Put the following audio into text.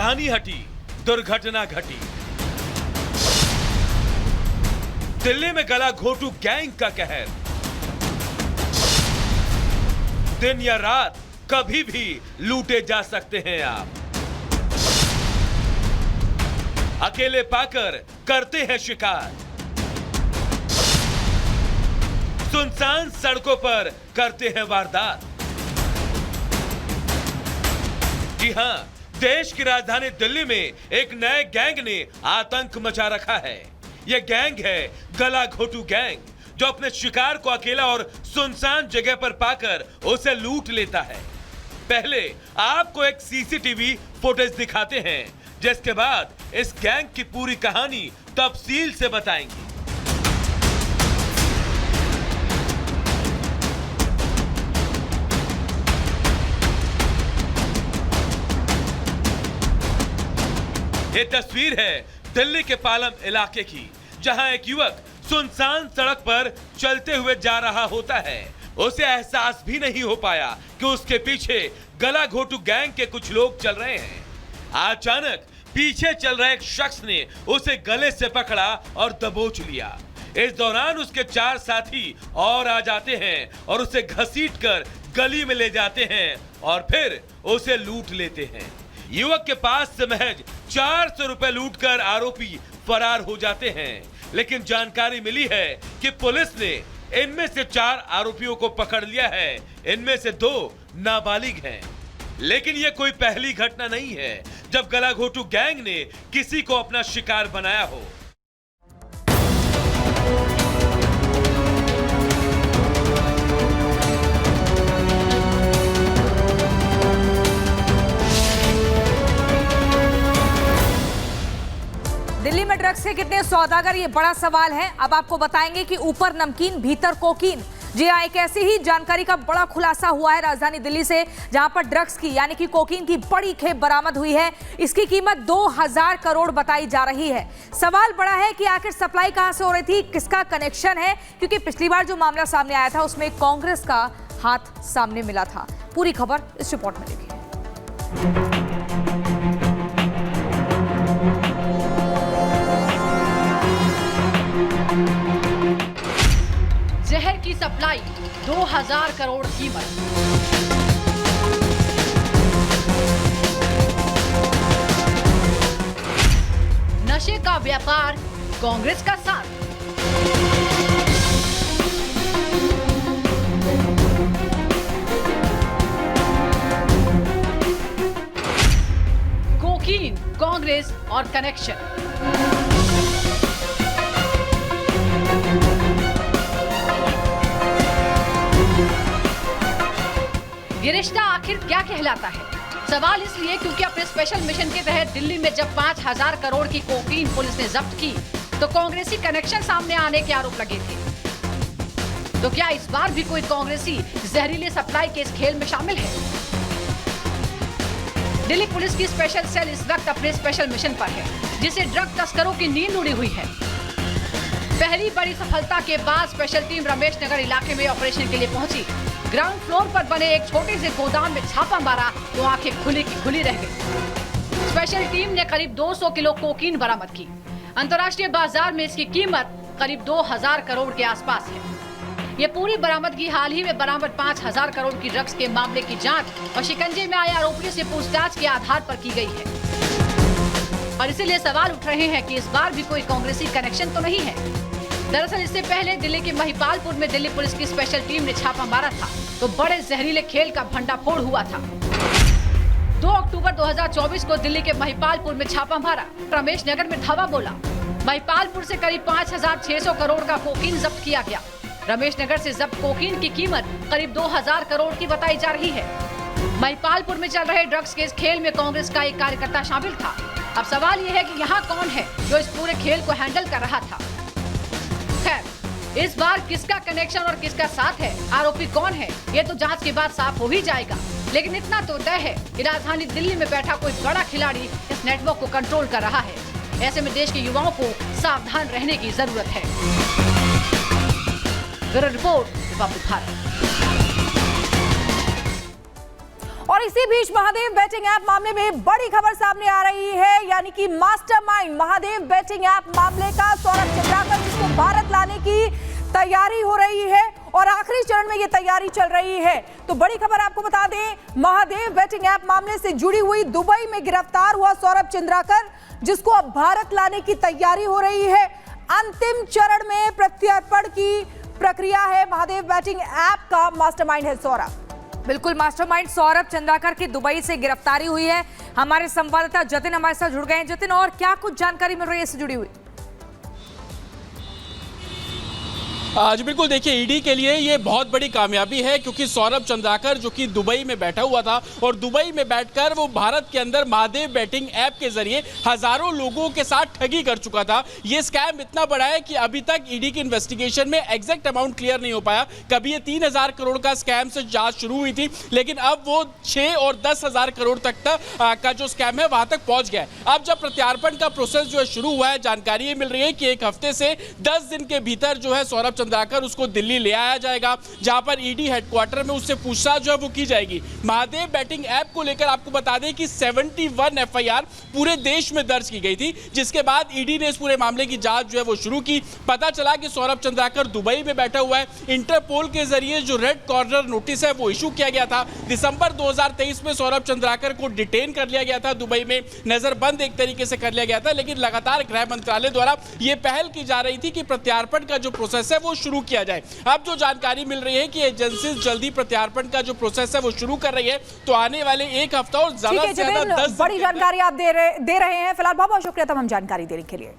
राजधानी हटी, दुर्घटना घटी। दिल्ली में गला घोटू गैंग का कहर। दिन या रात कभी भी लूटे जा सकते हैं आप। अकेले पाकर करते हैं शिकार। सुनसान सड़कों पर करते हैं वारदात। जी हां, देश की राजधानी दिल्ली में एक नए गैंग ने आतंक मचा रखा है। यह गैंग है गला घोटू गैंग, जो अपने शिकार को अकेला और सुनसान जगह पर पाकर उसे लूट लेता है। पहले आपको एक सीसीटीवी फुटेज दिखाते हैं, जिसके बाद इस गैंग की पूरी कहानी तफसील से बताएंगे। ये तस्वीर है दिल्ली के पालम इलाके की, जहां एक युवक सुनसान सड़क पर चलते हुए जा रहा होता है। उसे एहसास भी नहीं हो पाया कि उसके पीछे गला घोटू गैंग के कुछ लोग चल रहे हैं। अचानक पीछे चल रहे एक शख्स ने उसे गले से पकड़ा और दबोच लिया। इस दौरान उसके 4 साथी और आ जाते हैं और उसे घसीटकर गली में ले जाते हैं और फिर उसे लूट लेते हैं। युवक के पास से महज 400 रुपए लूटकर आरोपी फरार हो जाते हैं। लेकिन जानकारी मिली है कि पुलिस ने इनमें से 4 आरोपियों को पकड़ लिया है। इनमें से 2 नाबालिग हैं। लेकिन यह कोई पहली घटना नहीं है जब गला घोटू गैंग ने किसी को अपना शिकार बनाया हो। दिल्ली में ड्रग्स के कितने सौदागर, ये बड़ा सवाल है। अब आपको बताएंगे कि ऊपर नमकीन भीतर कोकीन। जी हाँ, एक ऐसी ही जानकारी का बड़ा खुलासा हुआ है राजधानी दिल्ली से, जहां पर ड्रग्स की यानी कि कोकीन की बड़ी खेप बरामद हुई है। इसकी कीमत 2000 करोड़ बताई जा रही है। सवाल बड़ा है कि आखिर सप्लाई कहां से हो रही थी, किसका कनेक्शन है, क्योंकि पिछली बार जो मामला सामने आया था उसमें कांग्रेस का हाथ सामने मिला था। पूरी खबर इस रिपोर्ट में देखिए। जहर की सप्लाई, 2000 करोड़ कीमत। नशे का व्यापार, कांग्रेस का साथ। कोकीन, कांग्रेस और कनेक्शन। ये रिश्ता आखिर क्या कहलाता है? सवाल इसलिए क्योंकि अपने स्पेशल मिशन के तहत दिल्ली में जब 5000 करोड़ की कोकीन पुलिस ने जब्त की, तो कांग्रेसी कनेक्शन सामने आने के आरोप लगे थे। तो क्या इस बार भी कोई कांग्रेसी जहरीले सप्लाई के इस खेल में शामिल है? दिल्ली पुलिस की स्पेशल सेल इस वक्त अपने स्पेशल मिशन पर है, जिसे ड्रग तस्करों की नींद उड़ी हुई है। पहली बड़ी सफलता के बाद स्पेशल टीम रमेश नगर इलाके में ऑपरेशन के लिए पहुंची। ग्राउंड फ्लोर पर बने एक छोटे से गोदाम में छापा मारा तो आंखें खुली की खुली रह गई। स्पेशल टीम ने करीब 200 किलो कोकीन बरामद की। अंतर्राष्ट्रीय बाजार में इसकी कीमत करीब 2000 करोड़ के आसपास है। ये पूरी बरामदगी हाल ही में बरामद 5000 करोड़ की ड्रग्स के मामले की जांच और शिकंजे में आए आरोपियों से पूछताछ के आधार पर की गई है। और इसीलिए सवाल उठ रहे हैं कि इस बार भी कोई कांग्रेसी कनेक्शन तो नहीं है। दरअसल इससे पहले दिल्ली के महिपालपुर में दिल्ली पुलिस की स्पेशल टीम ने छापा मारा था, तो बड़े जहरीले खेल का भंडाफोड़ हुआ था। 2 अक्टूबर 2024 को दिल्ली के महिपालपुर में छापा मारा, रमेश नगर में धावा बोला। महिपालपुर से करीब 5600 करोड़ का कोकीन जब्त किया गया। रमेश नगर से जब्त कोकीन की कीमत करीब 2000 करोड़ की बताई जा रही है। महिपालपुर में चल रहे ड्रग्स के इस खेल में कांग्रेस का एक कार्यकर्ता शामिल था। अब सवाल ये है कि यहाँ कौन है जो इस पूरे खेल को हैंडल कर रहा था। खैर, इस बार किसका कनेक्शन और किसका साथ है, आरोपी कौन है, ये तो जांच के बाद साफ हो ही जाएगा। लेकिन इतना तो तय है कि राजधानी दिल्ली में बैठा कोई बड़ा खिलाड़ी इस नेटवर्क को कंट्रोल कर रहा है। ऐसे में देश के युवाओं को सावधान रहने की जरूरत है। Bureau report, Republic Bharat. और इसी बीच महादेव बेटिंग ऐप मामले में बड़ी खबर सामने आ रही है, यानी कि मास्टरमाइंड महादेव बेटिंग ऐप मामले का सौरभ चंद्राकर, जिसको भारत लाने की तैयारी हो रही है और आखिरी चरण में ये तैयारी चल रही है। तो बड़ी खबर आपको बता दें, महादेव बेटिंग ऐप मामले से जुड़ी हुई दुबई में गिरफ्तार हुआ सौरभ चंद्राकर, जिसको अब भारत लाने की तैयारी हो रही है। अंतिम चरण में प्रत्यर्पण की प्रक्रिया है। महादेव बेटिंग ऐप का मास्टरमाइंड है सौरभ। बिल्कुल, मास्टरमाइंड सौरभ चंद्राकर की दुबई से गिरफ्तारी हुई है। हमारे संवाददाता जतिन हमारे साथ जुड़ गए हैं। जतिन, और क्या कुछ जानकारी मिल रही है इससे जुड़ी हुई? आज बिल्कुल देखिए, ईडी के लिए ये बहुत बड़ी कामयाबी है, क्योंकि सौरभ चंद्राकर जो कि दुबई में बैठा हुआ था और दुबई में बैठकर वो भारत के अंदर महादेव बेटिंग ऐप के जरिए हजारों लोगों के साथ ठगी कर चुका था। ये स्कैम इतना बड़ा है कि अभी तक ईडी की इन्वेस्टिगेशन में एग्जैक्ट अमाउंट क्लियर नहीं हो पाया। कभी ये 3,000 करोड़ का स्कैम से जांच शुरू हुई थी, लेकिन अब वो 6 और 10,000 करोड़ तक का जो स्कैम है वहां तक पहुंच गया। अब जब प्रत्यार्पण का प्रोसेस जो है शुरू हुआ है, जानकारी ये मिल रही है कि एक हफ्ते से 10 दिन के भीतर जो है सौरभ चंद्राकर उसको दिल्ली ले आया जाएगा, जहां पर ईडी हेडक्वार्टर में उससे पूछताछ जो है वो की जाएगी। महादेव बेटिंग ऐप को लेकर आपको बता दें कि 71 एफआईआर पूरे देश में दर्ज की गई थी, जिसके बाद ईडी ने इस पूरे मामले की जांच जो है वो शुरू की। पता चला कि सौरभ चंद्राकर दुबई में बैठा हुआ है। इंटरपोल के जरिए जो रेड कॉर्नर नोटिस है वो इशू किया गया था। दिसंबर 2023 में सौरभ चंद्राकर को डिटेन कर लिया गया था, दुबई में नजरबंद एक तरीके से कर लिया गया था, लेकिन लगातार गृह मंत्रालय द्वारा यह पहल की जा रही थी कि प्रत्यार्पण का जो प्रोसेस है वो शुरू किया जाए। अब जो जानकारी मिल रही है कि एजेंसी जल्दी प्रत्यार्पण का जो प्रोसेस है वो शुरू कर रही है, तो आने वाले एक हफ्ता और ज्यादा से ज्यादा 10 बड़ी जानकारी आप दे रहे हैं। फिलहाल बहुत बहुत शुक्रिया तमाम जानकारी देने के लिए।